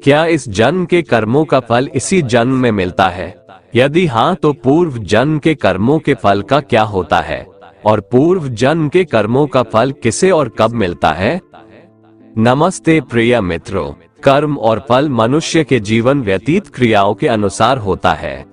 क्या इस जन्म के कर्मों का फल इसी जन्म में मिलता है? यदि हाँ, तो पूर्व जन्म के कर्मों के फल का क्या होता है और पूर्व जन्म के कर्मों का फल किसे और कब मिलता है? नमस्ते प्रिय मित्रों, कर्म और फल मनुष्य के जीवन व्यतीत क्रियाओं के अनुसार होता है।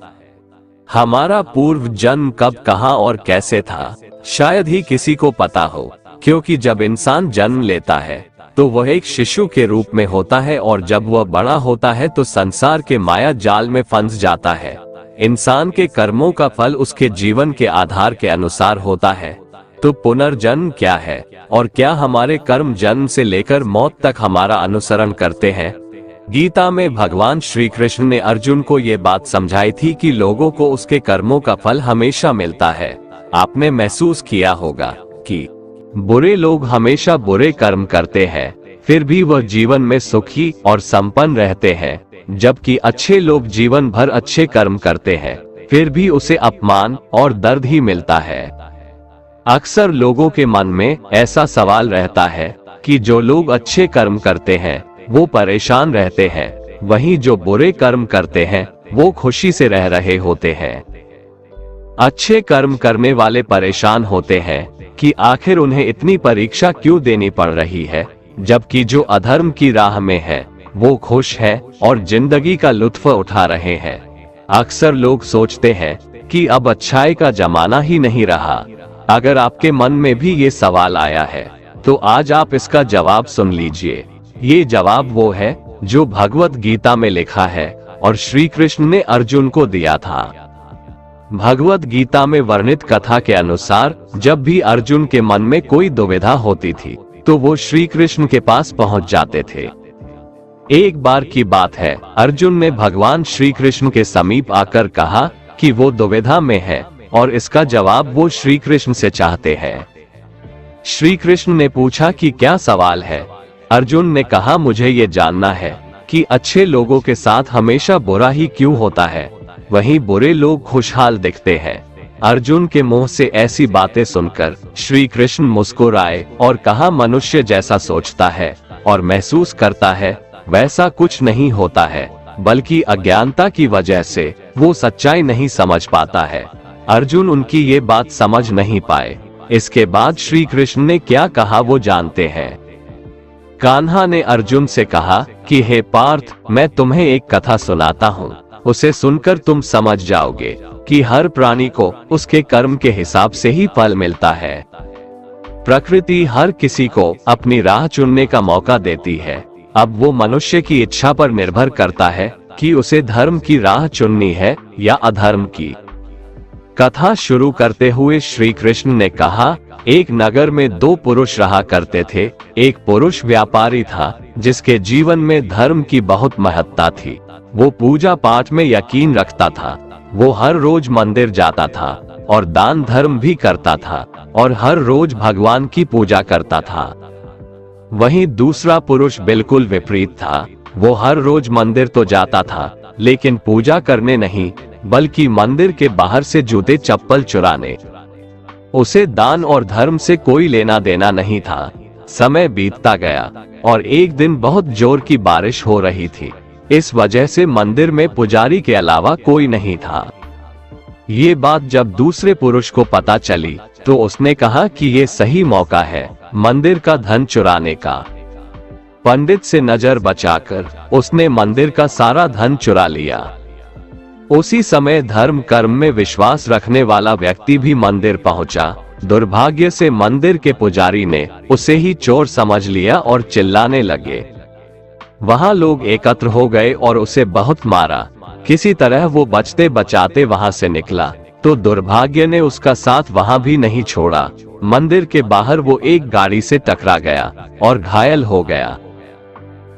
हमारा पूर्व जन्म कब, कहां और कैसे था, शायद ही किसी को पता हो, क्योंकि जब इंसान जन्म लेता है तो वह एक शिशु के रूप में होता है और जब वह बड़ा होता है तो संसार के माया जाल में फंस जाता है। इंसान के कर्मों का फल उसके जीवन के आधार के अनुसार होता है। तो पुनर्जन्म क्या है और क्या हमारे कर्म जन्म से लेकर मौत तक हमारा अनुसरण करते हैं? गीता में भगवान श्री कृष्ण ने अर्जुन को ये बात समझाई थी कि लोगों को उसके कर्मों का फल हमेशा मिलता है। आपने महसूस किया होगा कि बुरे लोग हमेशा बुरे कर्म करते हैं, फिर भी वह जीवन में सुखी और संपन्न रहते हैं, जबकि अच्छे लोग जीवन भर अच्छे कर्म करते हैं, फिर भी उसे अपमान और दर्द ही मिलता है। अक्सर लोगों के मन में ऐसा सवाल रहता है कि जो लोग अच्छे कर्म करते हैं वो परेशान रहते हैं, वहीं जो बुरे कर्म करते हैं वो खुशी से रह रहे होते हैं। अच्छे कर्म करने वाले परेशान होते हैं कि आखिर उन्हें इतनी परीक्षा क्यों देनी पड़ रही है, जबकि जो अधर्म की राह में है वो खुश है और जिंदगी का लुत्फ उठा रहे हैं। अक्सर लोग सोचते हैं कि अब अच्छाई का जमाना ही नहीं रहा। अगर आपके मन में भी ये सवाल आया है तो आज आप इसका जवाब सुन लीजिए। ये जवाब वो है जो भगवत गीता में लिखा है और श्री कृष्ण ने अर्जुन को दिया था। भगवत गीता में वर्णित कथा के अनुसार जब भी अर्जुन के मन में कोई दुविधा होती थी तो वो श्री कृष्ण के पास पहुंच जाते थे। एक बार की बात है, अर्जुन ने भगवान श्री कृष्ण के समीप आकर कहा कि वो दुविधा में है और इसका जवाब वो श्री कृष्ण से चाहते हैं। श्री कृष्ण ने पूछा कि क्या सवाल है? अर्जुन ने कहा, मुझे ये जानना है कि अच्छे लोगों के साथ हमेशा बुरा ही क्यों होता है, वहीं बुरे लोग खुशहाल दिखते हैं। अर्जुन के मुंह से ऐसी बातें सुनकर श्री कृष्ण मुस्कुराए और कहा, मनुष्य जैसा सोचता है और महसूस करता है वैसा कुछ नहीं होता है, बल्कि अज्ञानता की वजह से वो सच्चाई नहीं समझ पाता है। अर्जुन उनकी ये बात समझ नहीं पाए। इसके बाद श्री कृष्ण ने क्या कहा वो जानते हैं। कान्हा ने अर्जुन से कहा कि हे पार्थ, मैं तुम्हें एक कथा सुनाता हूँ, उसे सुनकर तुम समझ जाओगे कि हर प्राणी को उसके कर्म के हिसाब से ही फल मिलता है। प्रकृति हर किसी को अपनी राह चुनने का मौका देती है। अब वो मनुष्य की इच्छा पर निर्भर करता है कि उसे धर्म की राह चुननी है या अधर्म की। कथा शुरू करते हुए श्री कृष्ण ने कहा, एक नगर में दो पुरुष रहा करते थे। एक पुरुष व्यापारी था जिसके जीवन में धर्म की बहुत महत्ता थी। वो पूजा पाठ में यकीन रखता था। वो हर रोज मंदिर जाता था और दान धर्म भी करता था और हर रोज भगवान की पूजा करता था। वहीं दूसरा पुरुष बिल्कुल विपरीत था। वो हर रोज मंदिर तो जाता था लेकिन पूजा करने नहीं, बल्कि मंदिर के बाहर से जूते चप्पल चुराने। उसे दान और धर्म से कोई लेना देना नहीं था। समय बीतता गया और एक दिन बहुत जोर की बारिश हो रही थी। इस वजह से मंदिर में पुजारी के अलावा कोई नहीं था। ये बात जब दूसरे पुरुष को पता चली तो उसने कहा कि ये सही मौका है मंदिर का धन चुराने का। पंडित से नजर बचाकर उसने मंदिर का सारा धन चुरा लिया। उसी समय धर्म कर्म में विश्वास रखने वाला व्यक्ति भी मंदिर पहुंचा। दुर्भाग्य से मंदिर के पुजारी ने उसे ही चोर समझ लिया और चिल्लाने लगे। वहां लोग एकत्र हो गए और उसे बहुत मारा। किसी तरह वो बचते बचाते वहां से निकला तो दुर्भाग्य ने उसका साथ वहां भी नहीं छोड़ा। मंदिर के बाहर वो एक गाड़ी से टकरा गया और घायल हो गया।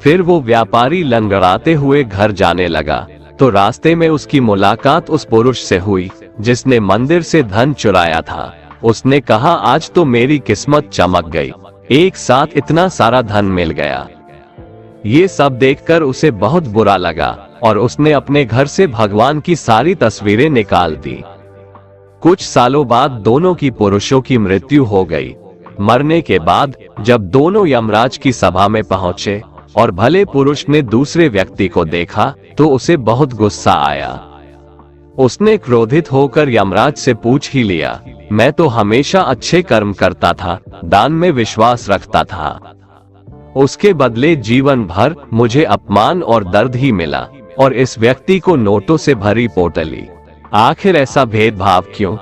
फिर वो व्यापारी लंगड़ाते हुए घर जाने लगा तो रास्ते में उसकी मुलाकात उस पुरुष से हुई जिसने मंदिर से धन चुराया था। उसने कहा, आज तो मेरी किस्मत चमक गई, एक साथ इतना सारा धन मिल गया। ये सब देखकर उसे बहुत बुरा लगा और उसने अपने घर से भगवान की सारी तस्वीरें निकाल दी। कुछ सालों बाद दोनों की पुरुषों की मृत्यु हो गई। मरने के बाद जब दोनों यमराज की सभा में पहुंचे और भले पुरुष ने दूसरे व्यक्ति को देखा तो उसे बहुत गुस्सा आया। उसने क्रोधित होकर यमराज से पूछ ही लिया, मैं तो हमेशा अच्छे कर्म करता था, दान में विश्वास रखता था, उसके बदले जीवन भर मुझे अपमान और दर्द ही मिला, और इस व्यक्ति को नोटों से भरी पोटली, आखिर ऐसा भेदभाव क्यों?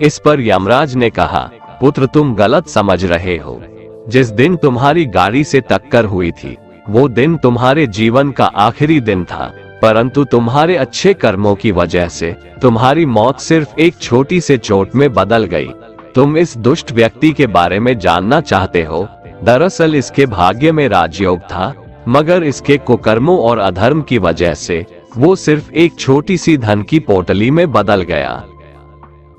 इस पर यमराज ने कहा, पुत्र तुम गलत समझ रहे हो। जिस दिन तुम्हारी गाड़ी से टक्कर हुई थी वो दिन तुम्हारे जीवन का आखिरी दिन था, परंतु तुम्हारे अच्छे कर्मों की वजह से तुम्हारी मौत सिर्फ एक छोटी से चोट में बदल गई। तुम इस दुष्ट व्यक्ति के बारे में जानना चाहते हो? दरअसल इसके भाग्य में राजयोग था, मगर इसके कुकर्मों और अधर्म की वजह से वो सिर्फ एक छोटी सी धन की पोटली में बदल गया।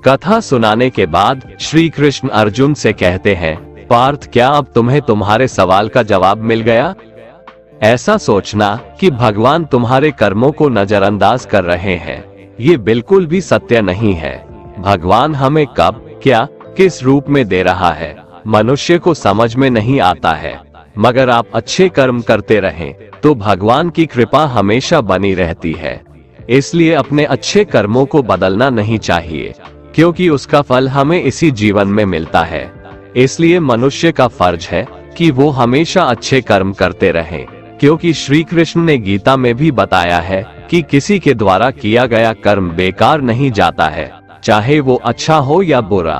कथा सुनाने के बाद श्री कृष्ण अर्जुन से कहते हैं, पार्थ क्या अब तुम्हें तुम्हारे सवाल का जवाब मिल गया? ऐसा सोचना कि भगवान तुम्हारे कर्मों को नजरअंदाज कर रहे हैं, ये बिल्कुल भी सत्य नहीं है। भगवान हमें कब, क्या, किस रूप में दे रहा है, मनुष्य को समझ में नहीं आता है, मगर आप अच्छे कर्म करते रहें तो भगवान की कृपा हमेशा बनी रहती है। इसलिए अपने अच्छे कर्मों को बदलना नहीं चाहिए, क्योंकि उसका फल हमें इसी जीवन में मिलता है। इसलिए मनुष्य का फर्ज है कि वो हमेशा अच्छे कर्म करते रहें, क्योंकि श्री कृष्ण ने गीता में भी बताया है कि किसी के द्वारा किया गया कर्म बेकार नहीं जाता है, चाहे वो अच्छा हो या बुरा।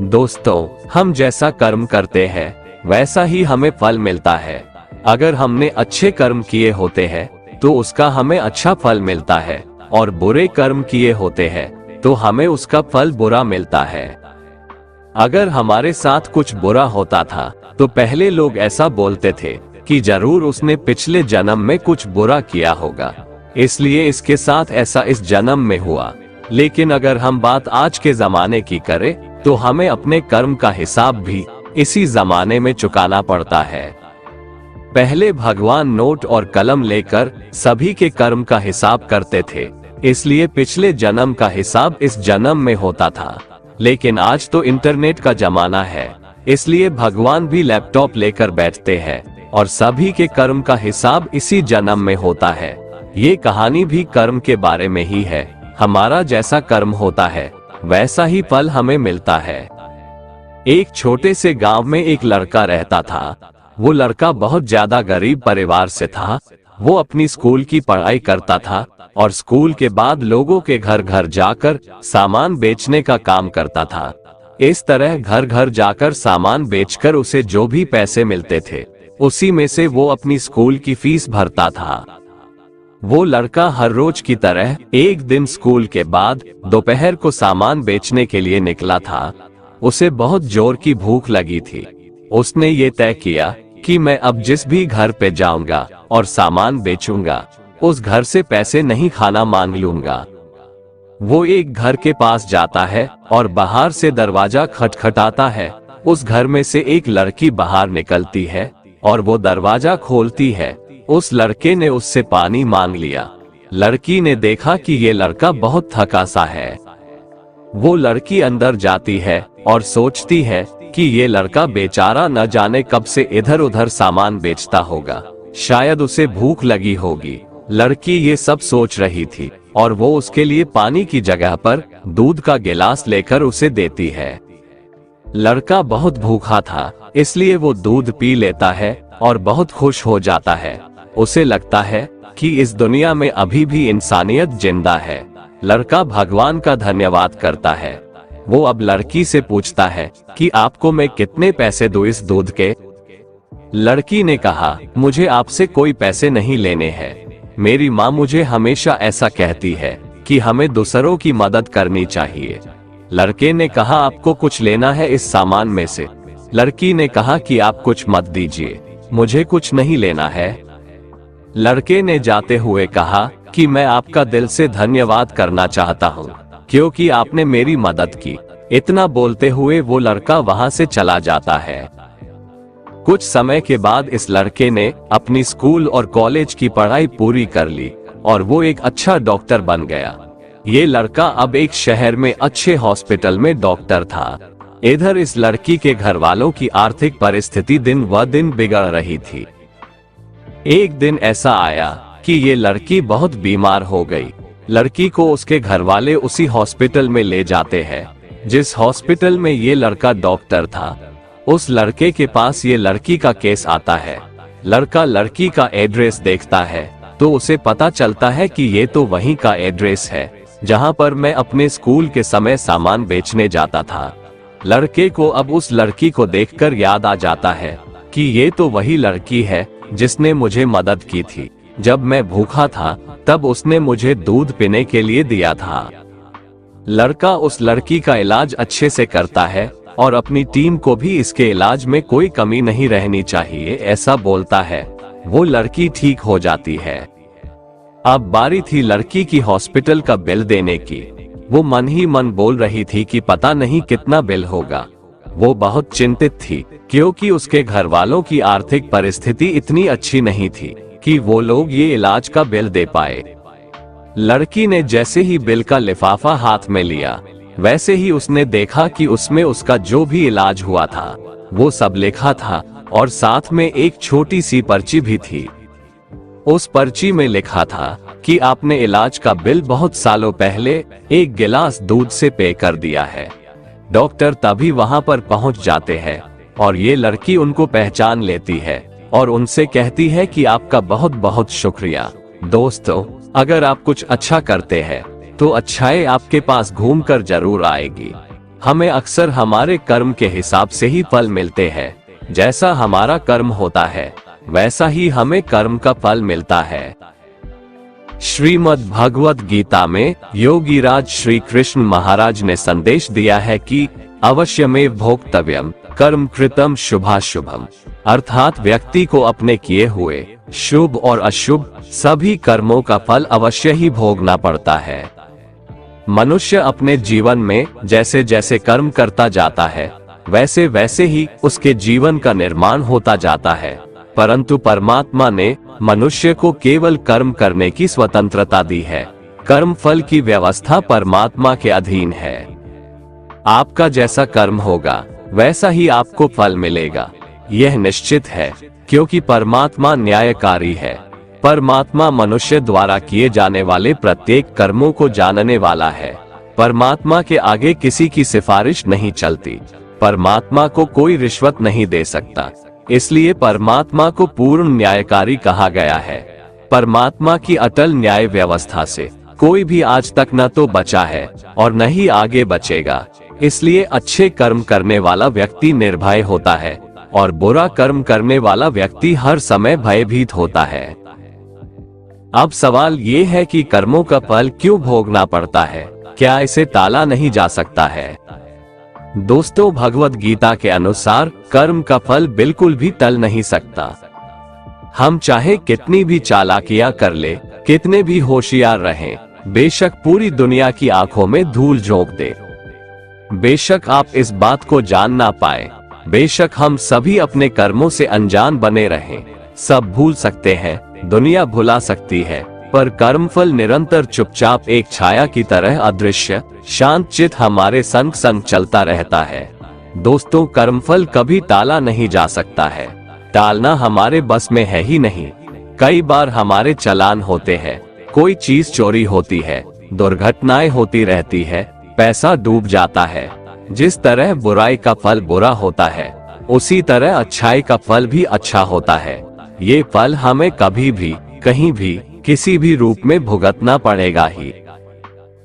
दोस्तों, हम जैसा कर्म करते हैं वैसा ही हमें फल मिलता है। अगर हमने अच्छे कर्म किए होते हैं तो उसका हमें अच्छा फल मिलता है, और बुरे कर्म किए होते हैं तो हमें उसका फल बुरा मिलता है। अगर हमारे साथ कुछ बुरा होता था तो पहले लोग ऐसा बोलते थे कि जरूर उसने पिछले जन्म में कुछ बुरा किया होगा, इसलिए इसके साथ ऐसा इस जन्म में हुआ। लेकिन अगर हम बात आज के जमाने की करें तो हमें अपने कर्म का हिसाब भी इसी जमाने में चुकाना पड़ता है। पहले भगवान नोट और कलम लेकर सभी के कर्म का हिसाब करते थे, इसलिए पिछले जन्म का हिसाब इस जन्म में होता था। लेकिन आज तो इंटरनेट का जमाना है, इसलिए भगवान भी लैपटॉप लेकर बैठते हैं और सभी के कर्म का हिसाब इसी जन्म में होता है। ये कहानी भी कर्म के बारे में ही है। हमारा जैसा कर्म होता है वैसा ही फल हमें मिलता है। एक छोटे से गांव में एक लड़का रहता था। वो लड़का बहुत ज्यादा गरीब परिवार से था। वो अपनी स्कूल की पढ़ाई करता था और स्कूल के बाद लोगों के घर घर जाकर सामान बेचने का काम करता था। इस तरह घर घर जाकर सामान बेचकर उसे जो भी पैसे मिलते थे उसी में से वो अपनी स्कूल की फीस भरता था। वो लड़का हर रोज की तरह एक दिन स्कूल के बाद दोपहर को सामान बेचने के लिए निकला था। उसे बहुत जोर की भूख लगी थी। उसने ये तय किया कि मैं अब जिस भी घर पे जाऊंगा और सामान बेचूंगा उस घर से पैसे नहीं खाना मांग लूंगा। वो एक घर के पास जाता है और बाहर से दरवाजा खटखटाता है। उस घर में से एक लड़की बाहर निकलती है और वो दरवाजा खोलती है। उस लड़के ने उससे पानी मांग लिया। लड़की ने देखा कि ये लड़का बहुत थका सा है। वो लड़की अंदर जाती है और सोचती है कि ये लड़का बेचारा न जाने कब से इधर उधर सामान बेचता होगा, शायद उसे भूख लगी होगी। लड़की ये सब सोच रही थी और वो उसके लिए पानी की जगह पर दूध का गिलास लेकर उसे देती है। लड़का बहुत भूखा था, इसलिए वो दूध पी लेता है और बहुत खुश हो जाता है। उसे लगता है कि इस दुनिया में अभी भी इंसानियत जिंदा है। लड़का भगवान का धन्यवाद करता है। वो अब लड़की से पूछता है कि आपको मैं कितने पैसे दूं इस दूध के? लड़की ने कहा, मुझे आपसे कोई पैसे नहीं लेने हैं। मेरी माँ मुझे हमेशा ऐसा कहती है कि हमें दूसरों की मदद करनी चाहिए। लड़के ने कहा, आपको कुछ लेना है इस सामान में से? लड़की ने कहा कि आप कुछ मत दीजिए, मुझे कुछ नहीं लेना है। लड़के ने जाते हुए कहा कि मैं आपका दिल से धन्यवाद करना चाहता हूँ क्योंकि आपने मेरी मदद की। इतना बोलते हुए वो लड़का वहाँ से चला जाता है। कुछ समय के बाद इस लड़के ने अपनी स्कूल और कॉलेज की पढ़ाई पूरी कर ली और वो एक अच्छा डॉक्टर बन गया। ये लड़का अब एक शहर में अच्छे हॉस्पिटल में डॉक्टर था। इधर इस लड़की के घर वालों की आर्थिक परिस्थिति दिन व दिन बिगड़ रही थी। एक दिन ऐसा आया कि ये लड़की बहुत बीमार हो गई। लड़की को उसके घर वाले उसी हॉस्पिटल में ले जाते हैं जिस हॉस्पिटल में ये लड़का डॉक्टर था। उस लड़के के पास ये लड़की का केस आता है। लड़का लड़की का एड्रेस देखता है तो उसे पता चलता है कि ये तो वहीं का एड्रेस है जहां पर मैं अपने स्कूल के समय सामान बेचने जाता था। लड़के को अब उस लड़की को देखकर याद आ जाता है कि ये तो वही लड़की है जिसने मुझे मदद की थी। जब मैं भूखा था तब उसने मुझे दूध पीने के लिए दिया था। लड़का उस लड़की का इलाज अच्छे से करता है और अपनी टीम को भी इसके इलाज में कोई कमी नहीं रहनी चाहिए ऐसा बोलता है। वो लड़की ठीक हो जाती है। अब बारी थी लड़की की हॉस्पिटल का बिल देने की। वो मन ही मन बोल रही थी कि पता नहीं कितना बिल होगा। वो बहुत चिंतित थी क्योंकि उसके घर वालों की आर्थिक परिस्थिति इतनी अच्छी नहीं थी कि वो लोग ये इलाज का बिल दे पाए। लड़की ने जैसे ही बिल का लिफाफा हाथ में लिया वैसे ही उसने देखा कि उसमें उसका जो भी इलाज हुआ था वो सब लिखा था और साथ में एक छोटी सी पर्ची भी थी। उस पर्ची में लिखा था कि आपने इलाज का बिल बहुत सालों पहले एक गिलास दूध से पे कर दिया है। डॉक्टर तभी वहां पर पहुंच जाते हैं और ये लड़की उनको पहचान लेती है और उनसे कहती है कि आपका बहुत बहुत शुक्रिया। दोस्तों, अगर आप कुछ अच्छा करते हैं तो अच्छाई आपके पास घूमकर जरूर आएगी। हमें अक्सर हमारे कर्म के हिसाब से ही फल मिलते हैं। जैसा हमारा कर्म होता है वैसा ही हमें कर्म का फल मिलता है। श्रीमद् भगवत गीता में योगीराज श्री कृष्ण महाराज ने संदेश दिया है कि अवश्यमेव भोक्तव्यम कर्म कृतम शुभाशुभम, अर्थात व्यक्ति को अपने किए हुए शुभ और अशुभ सभी कर्मों का फल अवश्य ही भोगना पड़ता है। मनुष्य अपने जीवन में जैसे जैसे कर्म करता जाता है वैसे वैसे ही उसके जीवन का निर्माण होता जाता है, परंतु परमात्मा ने मनुष्य को केवल कर्म करने की स्वतंत्रता दी है। कर्म फल की व्यवस्था परमात्मा के अधीन है। आपका जैसा कर्म होगा वैसा ही आपको फल मिलेगा, यह निश्चित है, क्योंकि परमात्मा न्यायकारी है। परमात्मा मनुष्य द्वारा किए जाने वाले प्रत्येक कर्मों को जानने वाला है। परमात्मा के आगे किसी की सिफारिश नहीं चलती। परमात्मा को कोई रिश्वत नहीं दे सकता, इसलिए परमात्मा को पूर्ण न्यायकारी कहा गया है। परमात्मा की अटल न्याय व्यवस्था से कोई भी आज तक न तो बचा है और न ही आगे बचेगा। इसलिए अच्छे कर्म करने वाला व्यक्ति निर्भय होता है और बुरा कर्म करने वाला व्यक्ति हर समय भयभीत होता है। अब सवाल ये है कि कर्मों का फल क्यों भोगना पड़ता है? क्या इसे टाला नहीं जा सकता है? दोस्तों, भगवत गीता के अनुसार कर्म का फल बिल्कुल भी टल नहीं सकता। हम चाहे कितनी भी चालाकियां कर ले, कितने भी होशियार रहें, बेशक पूरी दुनिया की आंखों में धूल झोंक दे, बेशक आप इस बात को जान ना पाए, बेशक हम सभी अपने कर्मों से अनजान बने रहें, सब भूल सकते हैं, दुनिया भुला सकती है, पर कर्मफल निरंतर चुपचाप एक छाया की तरह अदृश्य शांत चित हमारे संग संग चलता रहता है। दोस्तों, कर्मफल कभी टाला नहीं जा सकता है। टालना हमारे बस में है ही नहीं। कई बार हमारे चालान होते हैं, कोई चीज चोरी होती है, दुर्घटनाएं होती रहती है, पैसा डूब जाता है। जिस तरह बुराई का फल बुरा होता है उसी तरह अच्छाई का फल भी अच्छा होता है। ये फल हमें कभी भी कहीं भी किसी भी रूप में भुगतना पड़ेगा ही।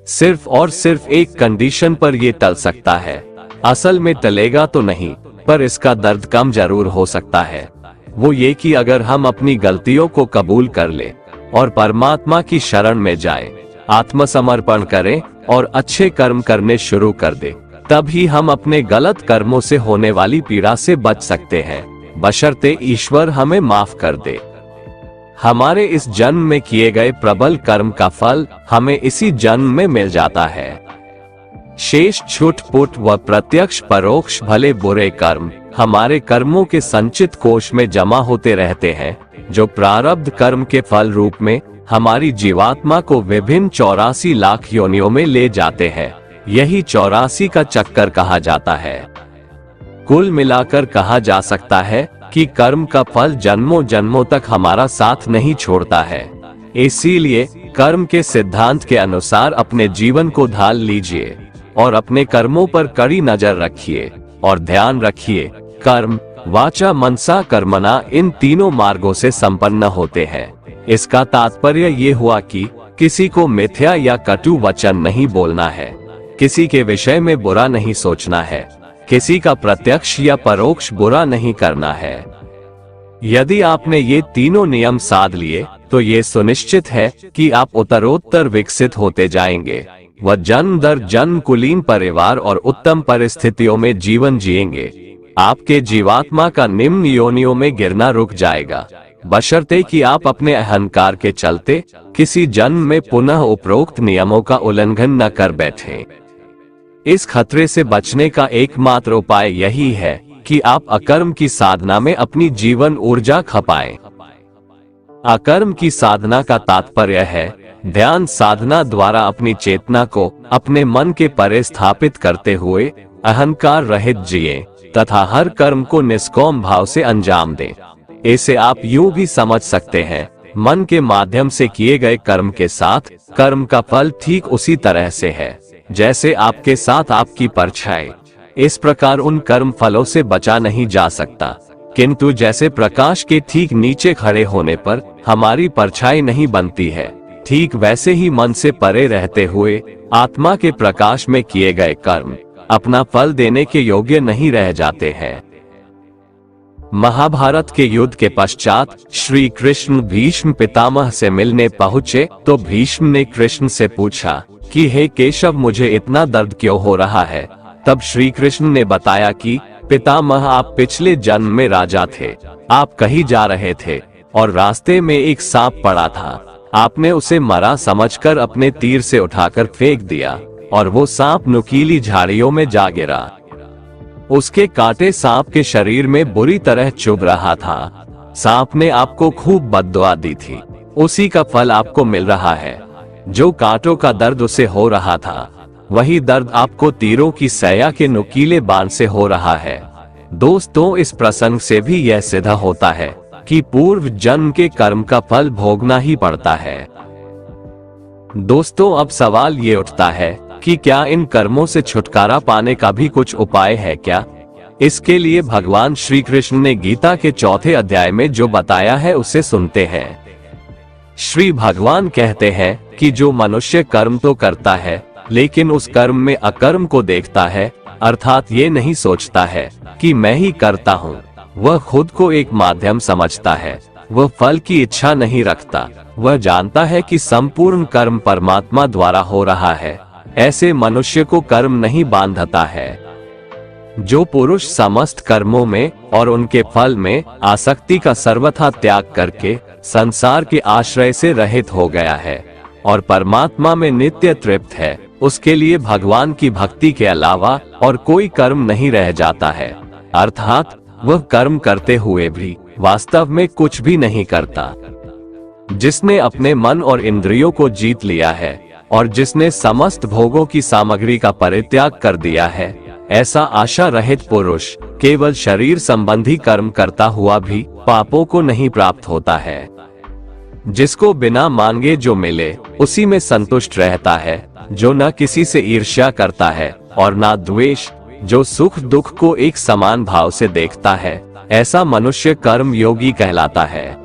सिर्फ और सिर्फ एक कंडीशन पर ये टल सकता है। असल में टलेगा तो नहीं, पर इसका दर्द कम जरूर हो सकता है। वो ये कि अगर हम अपनी गलतियों को कबूल कर ले और परमात्मा की शरण में जाए, आत्मसमर्पण करें और अच्छे कर्म करने शुरू कर दे, तब ही हम अपने गलत कर्मों से होने वाली पीड़ा से बच सकते हैं, बशर्ते ईश्वर हमें माफ कर दे। हमारे इस जन्म में किए गए प्रबल कर्म का फल हमें इसी जन्म में मिल जाता है। शेष छूट-पुट व प्रत्यक्ष परोक्ष भले बुरे कर्म हमारे कर्मों के संचित कोश में जमा होते रहते हैं, जो प्रारब्ध कर्म के फल रूप में हमारी जीवात्मा को विभिन्न 84 लाख योनियों में ले जाते हैं। यही 84 का चक्कर कहा जाता है। कुल मिलाकर कहा जा सकता है कि कर्म का फल जन्मों जन्मों तक हमारा साथ नहीं छोड़ता है। इसीलिए कर्म के सिद्धांत के अनुसार अपने जीवन को ढाल लीजिए और अपने कर्मों पर कड़ी नजर रखिए और ध्यान रखिए, कर्म, वाचा, मनसा, कर्मणा इन तीनों मार्गों से संपन्न होते हैं। इसका तात्पर्य ये हुआ कि किसी को मिथ्या या कटु वचन नहीं बोलना है, किसी के विषय में बुरा नहीं सोचना है, किसी का प्रत्यक्ष या परोक्ष बुरा नहीं करना है। यदि आपने ये तीनों नियम साध लिए तो ये सुनिश्चित है कि आप उत्तरोत्तर विकसित होते जाएंगे व जन्म दर जन्म कुलीन परिवार और उत्तम परिस्थितियों में जीवन जिएंगे। आपके जीवात्मा का निम्न योनियों में गिरना रुक जाएगा, बशर्ते कि आप अपने अहंकार के चलते किसी जन्म में पुनः उपरोक्त नियमों का उल्लंघन न कर बैठें। इस खतरे से बचने का एकमात्र उपाय यही है कि आप अकर्म की साधना में अपनी जीवन ऊर्जा खपाएं। अकर्म की साधना का तात्पर्य है ध्यान साधना द्वारा अपनी चेतना को अपने मन के परे स्थापित करते हुए अहंकार रहित जिए तथा हर कर्म को निष्काम भाव से अंजाम दें। इसे आप यूं भी समझ सकते हैं, मन के माध्यम से किए गए कर्म के साथ कर्म का फल ठीक उसी तरह से है जैसे आपके साथ आपकी परछाई। इस प्रकार उन कर्म फलों से बचा नहीं जा सकता, किंतु जैसे प्रकाश के ठीक नीचे खड़े होने पर हमारी परछाई नहीं बनती है, ठीक वैसे ही मन से परे रहते हुए आत्मा के प्रकाश में किए गए कर्म अपना फल देने के योग्य नहीं रह जाते हैं। महाभारत के युद्ध के पश्चात श्री कृष्ण भीष्म पितामह से मिलने पहुँचे तो भीष्म ने कृष्ण से पूछा कि हे केशव, मुझे इतना दर्द क्यों हो रहा है। तब श्री कृष्ण ने बताया कि पितामह, आप पिछले जन्म में राजा थे, आप कहीं जा रहे थे और रास्ते में एक सांप पड़ा था। आपने उसे मरा समझकर अपने तीर से उठाकर फेंक दिया और वो सांप नुकीली झाड़ियों में जा गिरा। उसके कांटे सांप के शरीर में बुरी तरह चुभ रहा था। सांप ने आपको खूब बद्दुआ दी थी, उसी का फल आपको मिल रहा है। जो कांटों का दर्द उसे हो रहा था, वही दर्द आपको तीरों की सैया के नुकीले बाण से हो रहा है। दोस्तों, इस प्रसंग से भी यह सिद्ध होता है कि पूर्व जन्म के कर्म का फल भोगना ही पड़ता है। दोस्तों, अब सवाल ये उठता है कि क्या इन कर्मों से छुटकारा पाने का भी कुछ उपाय है क्या? इसके लिए भगवान श्री कृष्ण ने गीता के 4 अध्याय में जो बताया है उसे सुनते हैं। श्री भगवान कहते हैं कि जो मनुष्य कर्म तो करता है लेकिन उस कर्म में अकर्म को देखता है, अर्थात ये नहीं सोचता है कि मैं ही करता हूँ, वह खुद को एक माध्यम समझता है, वह फल की इच्छा नहीं रखता, वह जानता है कि संपूर्ण कर्म परमात्मा द्वारा हो रहा है, ऐसे मनुष्य को कर्म नहीं बांधता है। जो पुरुष समस्त कर्मों में और उनके फल में आसक्ति का सर्वथा त्याग करके संसार के आश्रय से रहित हो गया है और परमात्मा में नित्य तृप्त है, उसके लिए भगवान की भक्ति के अलावा और कोई कर्म नहीं रह जाता है। अर्थात वह कर्म करते हुए भी वास्तव में कुछ भी नहीं करता। जिसने अपने मन और इंद्रियों को जीत लिया है और जिसने समस्त भोगों की सामग्री का परित्याग कर दिया है, ऐसा आशा रहित पुरुष केवल शरीर संबंधी कर्म करता हुआ भी पापों को नहीं प्राप्त होता है। जिसको बिना मांगे जो मिले उसी में संतुष्ट रहता है, जो न किसी से ईर्ष्या करता है और न द्वेष, जो सुख दुख को एक समान भाव से देखता है, ऐसा मनुष्य कर्म योगी कहलाता है।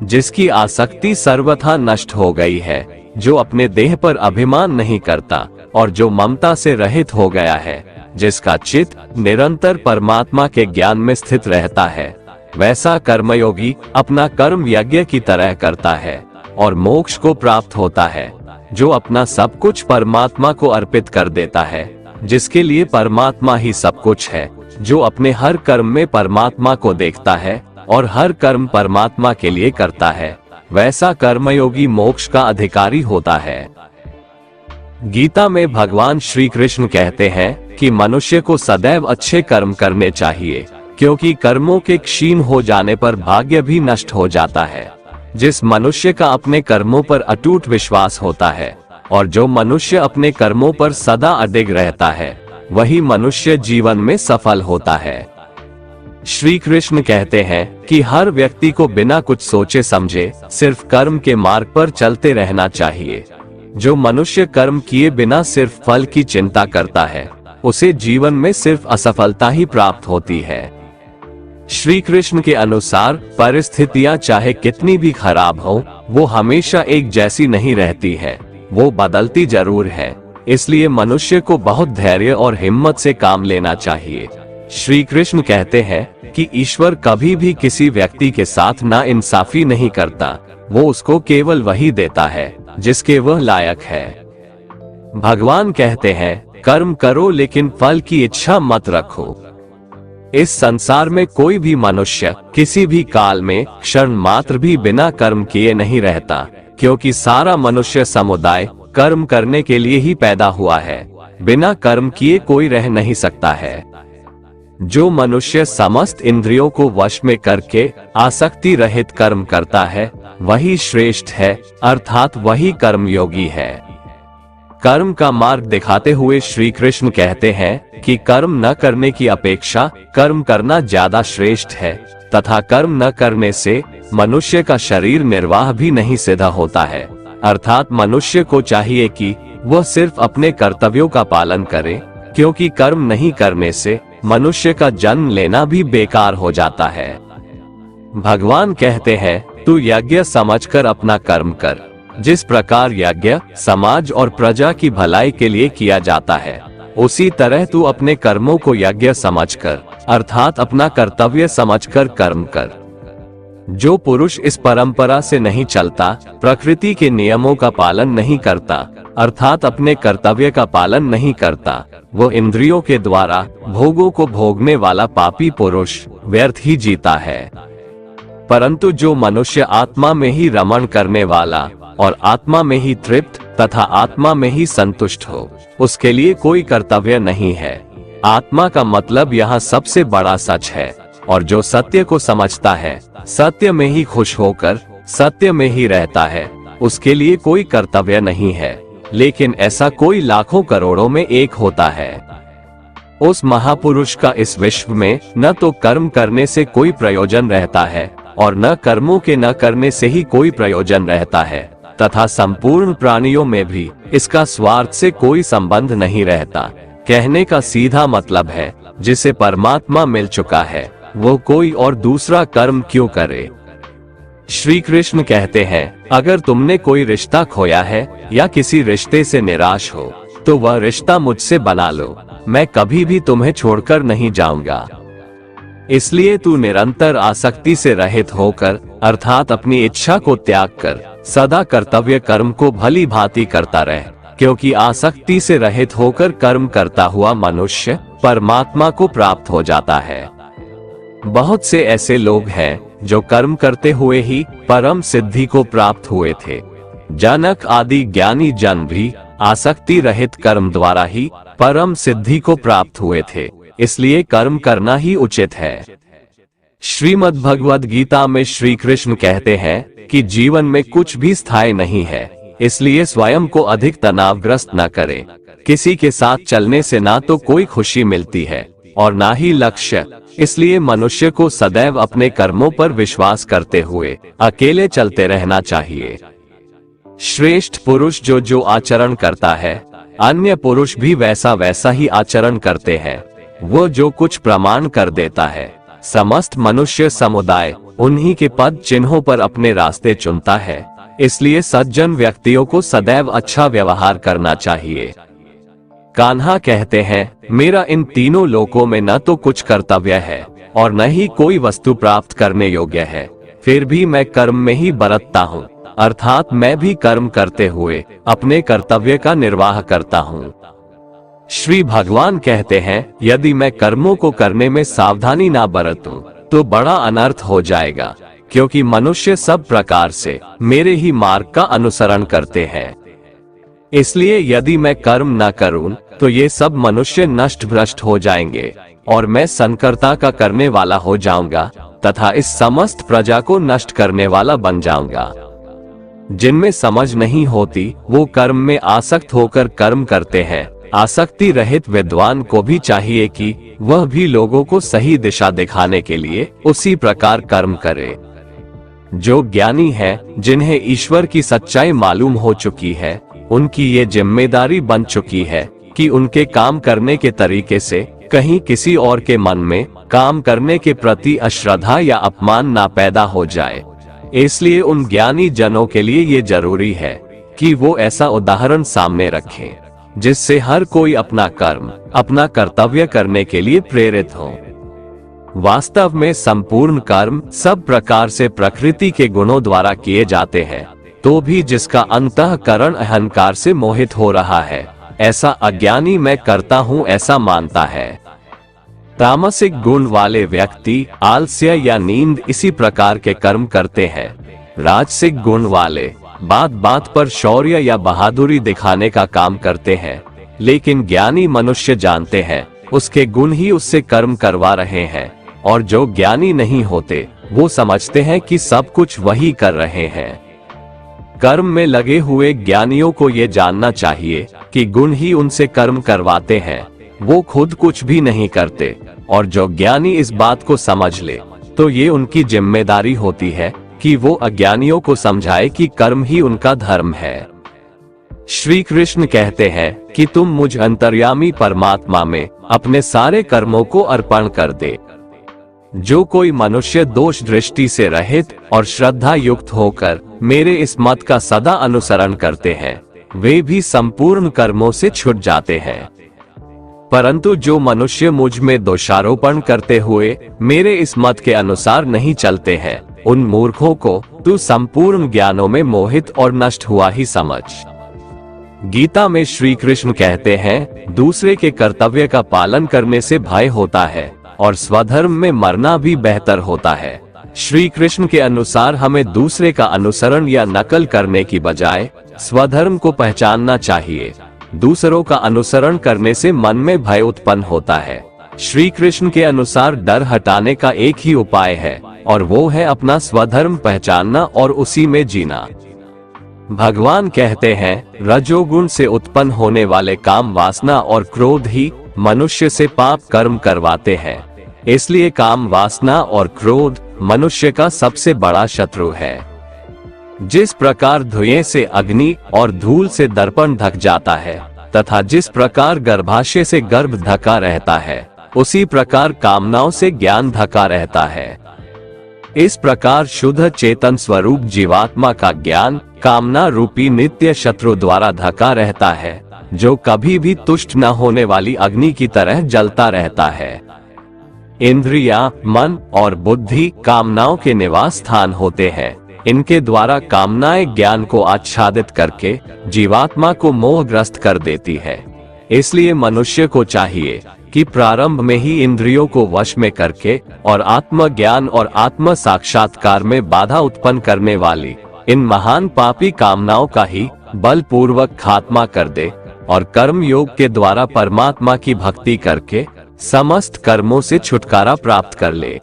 जिसकी आसक्ति सर्वथा नष्ट हो गई है, जो अपने देह पर अभिमान नहीं करता और जो ममता से रहित हो गया है, जिसका चित्त निरंतर परमात्मा के ज्ञान में स्थित रहता है, वैसा कर्मयोगी अपना कर्म यज्ञ की तरह करता है और मोक्ष को प्राप्त होता है। जो अपना सब कुछ परमात्मा को अर्पित कर देता है, जिसके लिए परमात्मा ही सब कुछ है, जो अपने हर कर्म में परमात्मा को देखता है और हर कर्म परमात्मा के लिए करता है, वैसा कर्मयोगी मोक्ष का अधिकारी होता है। गीता में भगवान श्री कृष्ण कहते हैं कि मनुष्य को सदैव अच्छे कर्म करने चाहिए, क्योंकि कर्मों के क्षीण हो जाने पर भाग्य भी नष्ट हो जाता है। जिस मनुष्य का अपने कर्मों पर अटूट विश्वास होता है और जो मनुष्य अपने कर्मों पर सदा अडिग रहता है, वही मनुष्य जीवन में सफल होता है। श्री कृष्ण कहते हैं कि हर व्यक्ति को बिना कुछ सोचे समझे सिर्फ कर्म के मार्ग पर चलते रहना चाहिए। जो मनुष्य कर्म किए बिना सिर्फ फल की चिंता करता है, उसे जीवन में सिर्फ असफलता ही प्राप्त होती है। श्री कृष्ण के अनुसार परिस्थितियां चाहे कितनी भी खराब हो, वो हमेशा एक जैसी नहीं रहती है, वो बदलती जरूर है। इसलिए मनुष्य को बहुत धैर्य और हिम्मत से काम लेना चाहिए। श्री कृष्ण कहते हैं कि ईश्वर कभी भी किसी व्यक्ति के साथ नाइंसाफी नहीं करता, वो उसको केवल वही देता है जिसके वह लायक है। भगवान कहते हैं कर्म करो लेकिन फल की इच्छा मत रखो। इस संसार में कोई भी मनुष्य किसी भी काल में क्षण मात्र भी बिना कर्म किए नहीं रहता, क्योंकि सारा मनुष्य समुदाय कर्म करने के लिए ही पैदा हुआ है। बिना कर्म किए कोई रह नहीं सकता है। जो मनुष्य समस्त इंद्रियों को वश में करके आसक्ति रहित कर्म करता है, वही श्रेष्ठ है, अर्थात वही कर्मयोगी है। कर्म का मार्ग दिखाते हुए श्री कृष्ण कहते हैं कि कर्म न करने की अपेक्षा कर्म करना ज्यादा श्रेष्ठ है, तथा कर्म न करने से मनुष्य का शरीर निर्वाह भी नहीं सिद्ध होता है। अर्थात मनुष्य को चाहिए कि वह सिर्फ अपने कर्तव्यों का पालन करे, क्योंकि कर्म नहीं करने से मनुष्य का जन्म लेना भी बेकार हो जाता है। भगवान कहते हैं तू यज्ञ समझकर अपना कर्म कर। जिस प्रकार यज्ञ समाज और प्रजा की भलाई के लिए किया जाता है, उसी तरह तू अपने कर्मों को यज्ञ समझकर, अर्थात अपना कर्तव्य समझकर कर्म कर। जो पुरुष इस परंपरा से नहीं चलता, प्रकृति के नियमों का पालन नहीं करता, अर्थात अपने कर्तव्य का पालन नहीं करता, वो इंद्रियों के द्वारा भोगों को भोगने वाला पापी पुरुष व्यर्थ ही जीता है। परंतु जो मनुष्य आत्मा में ही रमण करने वाला और आत्मा में ही तृप्त तथा आत्मा में ही संतुष्ट हो, उसके लिए कोई कर्तव्य नहीं है। आत्मा का मतलब यहाँ सबसे बड़ा सच है, और जो सत्य को समझता है, सत्य में ही खुश होकर सत्य में ही रहता है, उसके लिए कोई कर्तव्य नहीं है। लेकिन ऐसा कोई लाखों करोड़ों में एक होता है। उस महापुरुष का इस विश्व में न तो कर्म करने से कोई प्रयोजन रहता है और न कर्मों के न करने से ही कोई प्रयोजन रहता है, तथा संपूर्ण प्राणियों में भी इसका स्वार्थ से कोई संबंध नहीं रहता। कहने का सीधा मतलब है, जिसे परमात्मा मिल चुका है वो कोई और दूसरा कर्म क्यों करे। श्री कृष्ण कहते हैं अगर तुमने कोई रिश्ता खोया है या किसी रिश्ते से निराश हो, तो वह रिश्ता मुझसे बना लो, मैं कभी भी तुम्हें छोड़कर नहीं जाऊंगा। इसलिए तू निरंतर आसक्ति से रहित होकर, अर्थात अपनी इच्छा को त्याग कर सदा कर्तव्य कर्म को भली भांति करता रहे, क्योंकि आसक्ति से रहित होकर कर्म करता हुआ मनुष्य परमात्मा को प्राप्त हो जाता है। बहुत से ऐसे लोग हैं जो कर्म करते हुए ही परम सिद्धि को प्राप्त हुए थे। जनक आदि ज्ञानी जन भी आसक्ति रहित कर्म द्वारा ही परम सिद्धि को प्राप्त हुए थे, इसलिए कर्म करना ही उचित है। श्रीमद् भगवद गीता में श्री कृष्ण कहते हैं कि जीवन में कुछ भी स्थायी नहीं है, इसलिए स्वयं को अधिक तनावग्रस्त न करें। किसी के साथ चलने से ना तो कोई खुशी मिलती है और ना ही लक्ष्य, इसलिए मनुष्य को सदैव अपने कर्मों पर विश्वास करते हुए अकेले चलते रहना चाहिए। श्रेष्ठ पुरुष जो जो आचरण करता है, अन्य पुरुष भी वैसा वैसा ही आचरण करते हैं। वो जो कुछ प्रमाण कर देता है, समस्त मनुष्य समुदाय उन्हीं के पद चिन्हों पर अपने रास्ते चुनता है। इसलिए सज्जन व्यक्तियों को सदैव अच्छा व्यवहार करना चाहिए। कान्हा कहते हैं मेरा इन तीनों लोकों में न तो कुछ कर्तव्य है और न ही कोई वस्तु प्राप्त करने योग्य है, फिर भी मैं कर्म में ही बरतता हूँ, अर्थात मैं भी कर्म करते हुए अपने कर्तव्य का निर्वाह करता हूँ। श्री भगवान कहते हैं यदि मैं कर्मों को करने में सावधानी ना बरतूं तो बड़ा अनर्थ हो जाएगा, क्योंकि मनुष्य सब प्रकार से मेरे ही मार्ग का अनुसरण करते हैं। इसलिए यदि मैं कर्म न करूं तो ये सब मनुष्य नष्ट भ्रष्ट हो जाएंगे और मैं संकर्ता का करने वाला हो जाऊंगा तथा इस समस्त प्रजा को नष्ट करने वाला बन जाऊंगा। जिनमें समझ नहीं होती वो कर्म में आसक्त होकर कर्म करते हैं। आसक्ति रहित विद्वान को भी चाहिए कि वह भी लोगों को सही दिशा दिखाने के लिए उसी प्रकार कर्म करे। जो ज्ञानी हैं, जिन्हें ईश्वर की सच्चाई मालूम हो चुकी है, उनकी ये जिम्मेदारी बन चुकी है कि उनके काम करने के तरीके से कहीं किसी और के मन में काम करने के प्रति अश्रद्धा या अपमान ना पैदा हो जाए। इसलिए उन ज्ञानी जनों के लिए ये जरूरी है कि वो ऐसा उदाहरण सामने रखें जिससे हर कोई अपना कर्म, अपना कर्तव्य करने के लिए प्रेरित हो। वास्तव में संपूर्ण कर्म सब प्रकार से प्रकृति के गुणों द्वारा किए जाते हैं, तो भी जिसका अंतःकरण अहंकार से मोहित हो रहा है, ऐसा अज्ञानी मैं करता हूँ ऐसा मानता है। तामसिक गुण वाले व्यक्ति आलस्य या नींद इसी प्रकार के कर्म करते हैं। राजसिक गुण वाले बात बात पर शौर्य या बहादुरी दिखाने का काम करते हैं, लेकिन ज्ञानी मनुष्य जानते हैं उसके गुण ही उससे कर्म करवा रहे हैं, और जो ज्ञानी नहीं होते वो समझते हैं कि सब कुछ वही कर रहे हैं। कर्म में लगे हुए ज्ञानियों को ये जानना चाहिए कि गुण ही उनसे कर्म करवाते हैं, वो खुद कुछ भी नहीं करते। और जो ज्ञानी इस बात को समझ ले तो ये उनकी जिम्मेदारी होती है कि वो अज्ञानियों को समझाए कि कर्म ही उनका धर्म है। श्री कृष्ण कहते हैं कि तुम मुझ अंतर्यामी परमात्मा में अपने सारे कर्मों को अर्पण कर दे। जो कोई मनुष्य दोष दृष्टि से रहित और श्रद्धा युक्त होकर मेरे इस मत का सदा अनुसरण करते हैं, वे भी संपूर्ण कर्मों से छूट जाते हैं। परंतु जो मनुष्य मुझ में दोषारोपण करते हुए मेरे इस मत के अनुसार नहीं चलते हैं, उन मूर्खों को तू संपूर्ण ज्ञानों में मोहित और नष्ट हुआ ही समझ। गीता में श्री कृष्ण कहते हैं, दूसरे के कर्तव्य का पालन करने से भय होता है और स्वधर्म में मरना भी बेहतर होता है। श्री कृष्ण के अनुसार हमें दूसरे का अनुसरण या नकल करने की बजाय स्वधर्म को पहचानना चाहिए। दूसरों का अनुसरण करने से मन में भय उत्पन्न होता है। श्री कृष्ण के अनुसार डर हटाने का एक ही उपाय है, और वो है अपना स्वधर्म पहचानना और उसी में जीना। भगवान कहते हैं, रजोगुण से उत्पन्न होने वाले काम वासना और क्रोध ही मनुष्य से पाप कर्म करवाते हैं। इसलिए काम वासना और क्रोध मनुष्य का सबसे बड़ा शत्रु है। जिस प्रकार धुएं से अग्नि और धूल से दर्पण ढक जाता है तथा जिस प्रकार गर्भाशय से गर्भ ढका रहता है, उसी प्रकार कामनाओं से ज्ञान ढका रहता है। इस प्रकार शुद्ध चेतन स्वरूप जीवात्मा का ज्ञान कामना रूपी नित्य शत्रु द्वारा ढका रहता है, जो कभी भी तुष्ट न होने वाली अग्नि की तरह जलता रहता है। इंद्रियां, मन और बुद्धि कामनाओं के निवास स्थान होते हैं। इनके द्वारा कामनाएं ज्ञान को आच्छादित करके जीवात्मा को मोहग्रस्त कर देती है। इसलिए मनुष्य को चाहिए कि प्रारंभ में ही इंद्रियों को वश में करके और आत्मज्ञान और आत्म साक्षात्कार में बाधा उत्पन्न करने वाली इन महान पापी कामनाओं का ही बलपूर्वक खात्मा कर दे और कर्म योग के द्वारा परमात्मा की भक्ति करके समस्त कर्मों से छुटकारा प्राप्त कर ले।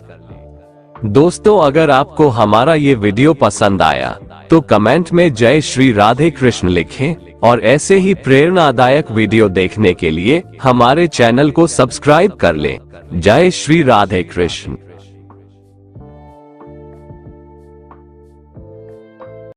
दोस्तों, अगर आपको हमारा ये वीडियो पसंद आया तो कमेंट में जय श्री राधे कृष्ण लिखें, और ऐसे ही प्रेरणादायक वीडियो देखने के लिए हमारे चैनल को सब्सक्राइब कर लें। जय श्री राधे कृष्ण।